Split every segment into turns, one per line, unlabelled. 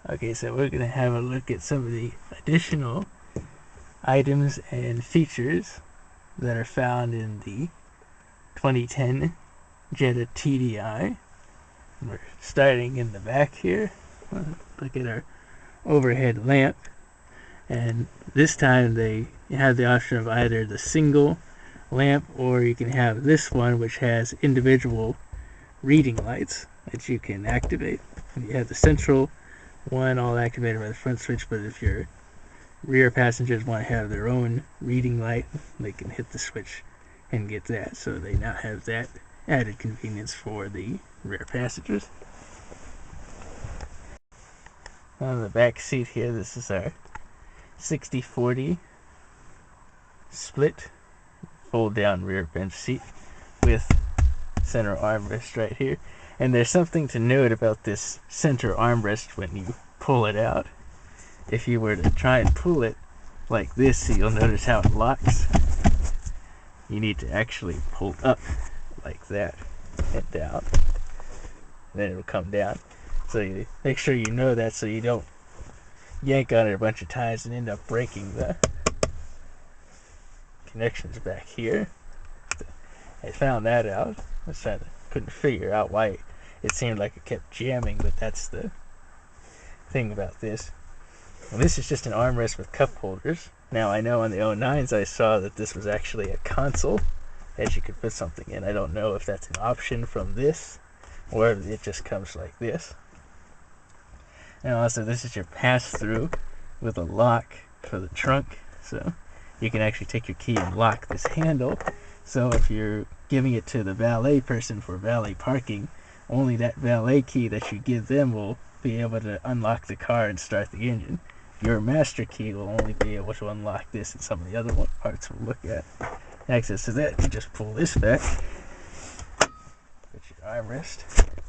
Okay, so we're going to have a look at some of the additional items and features that are found in the 2010 Jetta TDI. We're starting in the back here. Look at our overhead lamp, and this time they have the option of either the single lamp, or you can have this one which has individual reading lights that you can activate. You have the central one all activated by the front switch, but if your rear passengers want to have their own reading light, they can hit the switch and get that. So they now have that added convenience for the rear passengers. On the back seat here, this is our 60/40 split fold down rear bench seat with center armrest right here. And there's something to note about this center armrest when you pull it out. If you were to try and pull it like this, you'll notice how it locks. You need to actually pull up like that and down, and then it'll come down. So you make sure you know that, so you don't yank on it a bunch of times and end up breaking the connections back here. I found that out. Couldn't figure out why it seemed like it kept jamming, but that's the thing about this. And this is just an armrest with cup holders. Now I know on the 09s I saw that this was actually a console that you could put something in. I don't know if that's an option from this or if it just comes like this. And also, this is your pass-through with a lock for the trunk, so you can actually take your key and lock this handle. So if you're giving it to the valet person for valet parking, only that valet key that you give them will be able to unlock the car and start the engine. Your master key will only be able to unlock this and some of the other parts we'll look at. Access to that, you just pull this back, put your armrest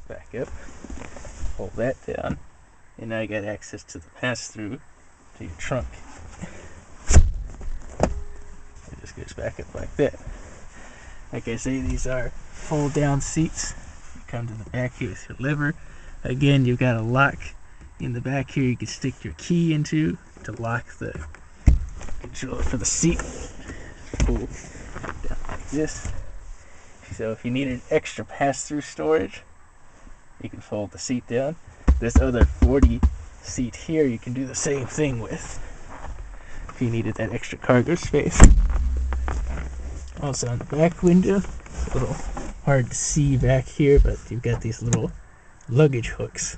back up, pull that down, and now you got access to the pass-through to your trunk. It just goes back up like that. Like I say, these are fold-down seats. You come to the back here with your lever. Again, you've got a lock in the back here you can stick your key into to lock the controller for the seat. Pull down like this. So if you needed extra pass-through storage, you can fold the seat down. This other 40 seat here you can do the same thing with if you needed that extra cargo space. Also on the back window, it's a little hard to see back here, but you've got these little luggage hooks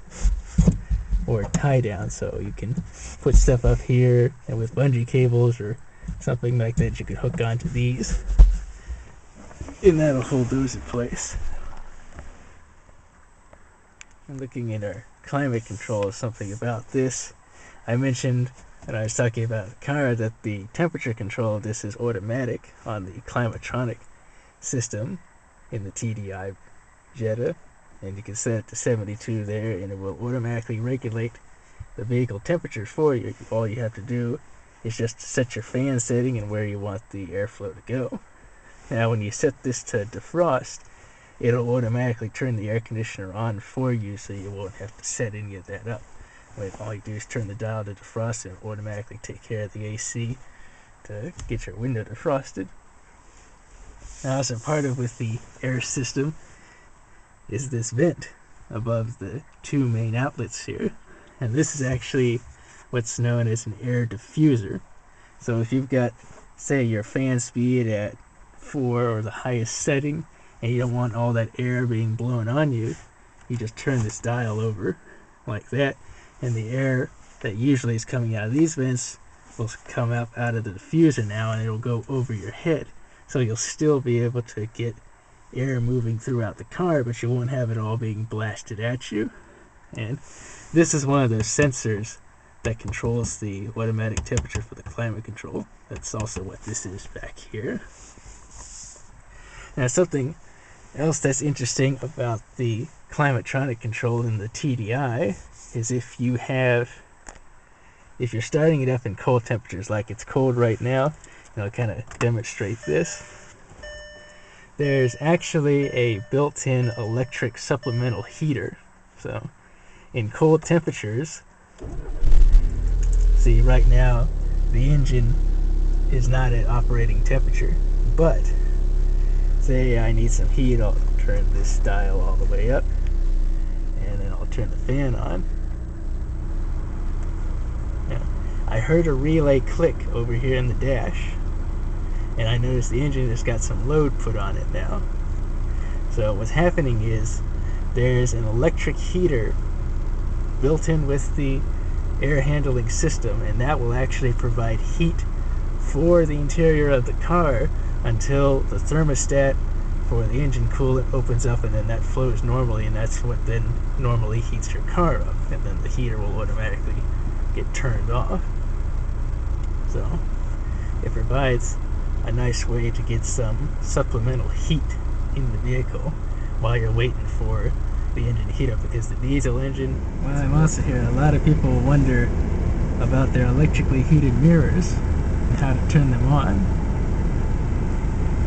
or tie down, so you can put stuff up here, and with bungee cables or something like that you could hook onto these, and that'll hold those in place. And looking at our climate control, something about this. I mentioned when I was talking about the car that the temperature control of this is automatic on the Climatronic system in the TDI Jetta, and you can set it to 72 there, and it will automatically regulate the vehicle temperature for you. All you have to do is just set your fan setting and where you want the airflow to go. Now when you set this to defrost, it'll automatically turn the air conditioner on for you, so you won't have to set any of that up. All you do is turn the dial to defrost, and it'll automatically take care of the AC to get your window defrosted. Now, also part of with the air system is this vent above the two main outlets here, and this is actually what's known as an air diffuser. So if you've got, say, your fan speed at 4 or the highest setting, and you don't want all that air being blown on you, you just turn this dial over like that, and the air that usually is coming out of these vents will come up out of the diffuser now, and it'll go over your head. So you'll still be able to get air moving throughout the car, but you won't have it all being blasted at you. And this is one of those sensors that controls the automatic temperature for the climate control. That's also what this is back here. Now, something else that's interesting about the Climatronic control in the TDI is if you're starting it up in cold temperatures, like it's cold right now, and I'll kind of demonstrate this. There's actually a built-in electric supplemental heater. So in cold temperatures, See, right now the engine is not at operating temperature, but say I need some heat, I'll turn this dial all the way up, and then I'll turn the fan on. Now, I heard a relay click over here in the dash, and I noticed the engine has got some load put on it now. So what's happening is there's an electric heater built in with the air handling system, and that will actually provide heat for the interior of the car until the thermostat for the engine coolant opens up, and then that flows normally, and that's what then normally heats your car up, and then the heater will automatically get turned off. So it provides a nice way to get some supplemental heat in the vehicle while you're waiting for the engine to heat up, because the diesel engine, well, I'm also hearing a lot of people wonder about their electrically heated mirrors and how to turn them on.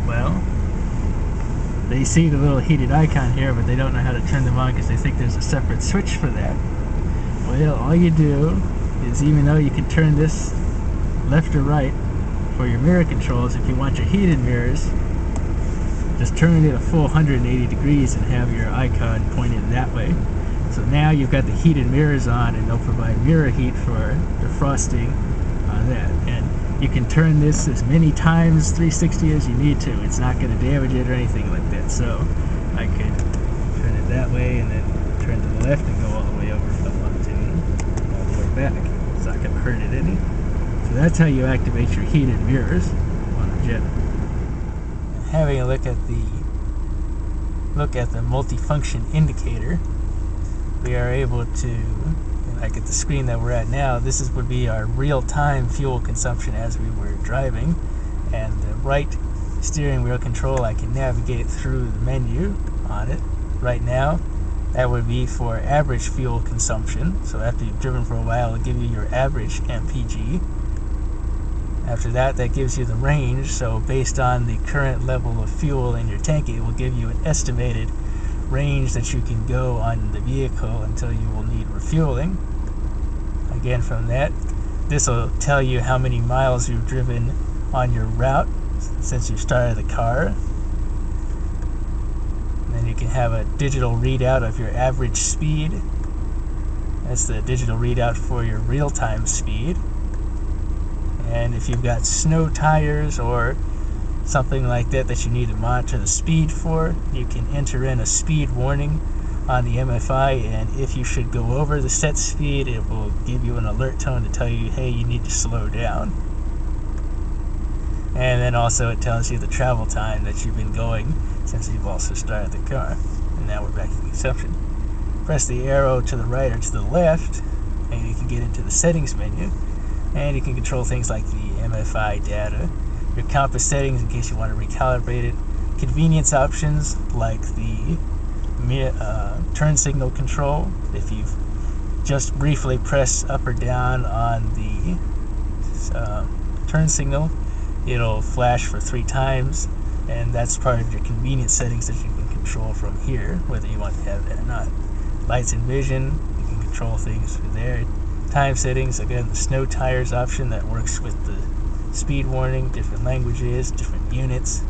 Well, they see the little heated icon here, but they don't know how to turn them on because they think there's a separate switch for that. Well, all you do is, even though you can turn this left or right for your mirror controls, if you want your heated mirrors, just turn it a full 180 degrees and have your icon pointed that way. So now you've got the heated mirrors on, and they'll provide mirror heat for defrosting on that. And you can turn this as many times 360 as you need to. It's not going to damage it or anything like that. So I could turn it that way and then turn to the left and go all the way over if I wanted to, and all the way back. It's not going to hurt it any. So that's how you activate your heated mirrors on the Jetta. Having a look at the multifunction indicator, we are able to, like at the screen that we're at now, this would be our real-time fuel consumption as we were driving, and the right steering wheel control, I can navigate through the menu on it. Right now, that would be for average fuel consumption. So after you've driven for a while, it'll give you your average MPG. After that, that gives you the range. So based on the current level of fuel in your tank, it will give you an estimated range that you can go on the vehicle until you will need refueling. Again, from that, this will tell you how many miles you've driven on your route since you started the car. And then you can have a digital readout of your average speed. That's the digital readout for your real-time speed. And if you've got snow tires or something like that that you need to monitor the speed for, you can enter in a speed warning on the MFI, and if you should go over the set speed, it will give you an alert tone to tell you, hey, you need to slow down. And then also it tells you the travel time that you've been going since you've also started the car. And now we're back to the consumption. Press the arrow to the right or to the left, and you can get into the settings menu. And you can control things like the MFI data, your compass settings in case you want to recalibrate it, convenience options like the turn signal control. If you've just briefly press up or down on the turn signal, it'll flash for 3 times, and that's part of your convenience settings that you can control from here, whether you want to have that or not. Lights and vision, you can control things through there. Time settings, again, the snow tires option that works with the speed warning, different languages, different units,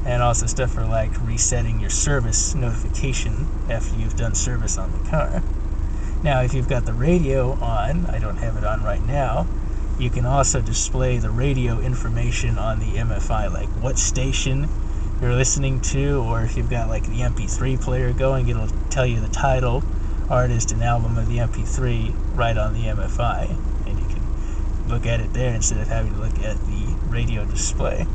and also stuff for like resetting your service notification after you've done service on the car. Now, if you've got the radio on, I don't have it on right now, you can also display the radio information on the MFI, like what station you're listening to, or if you've got like the MP3 player going, it'll tell you the title, artist, and album of the MP3 right on the MFI, and you can look at it there instead of having to look at the radio display.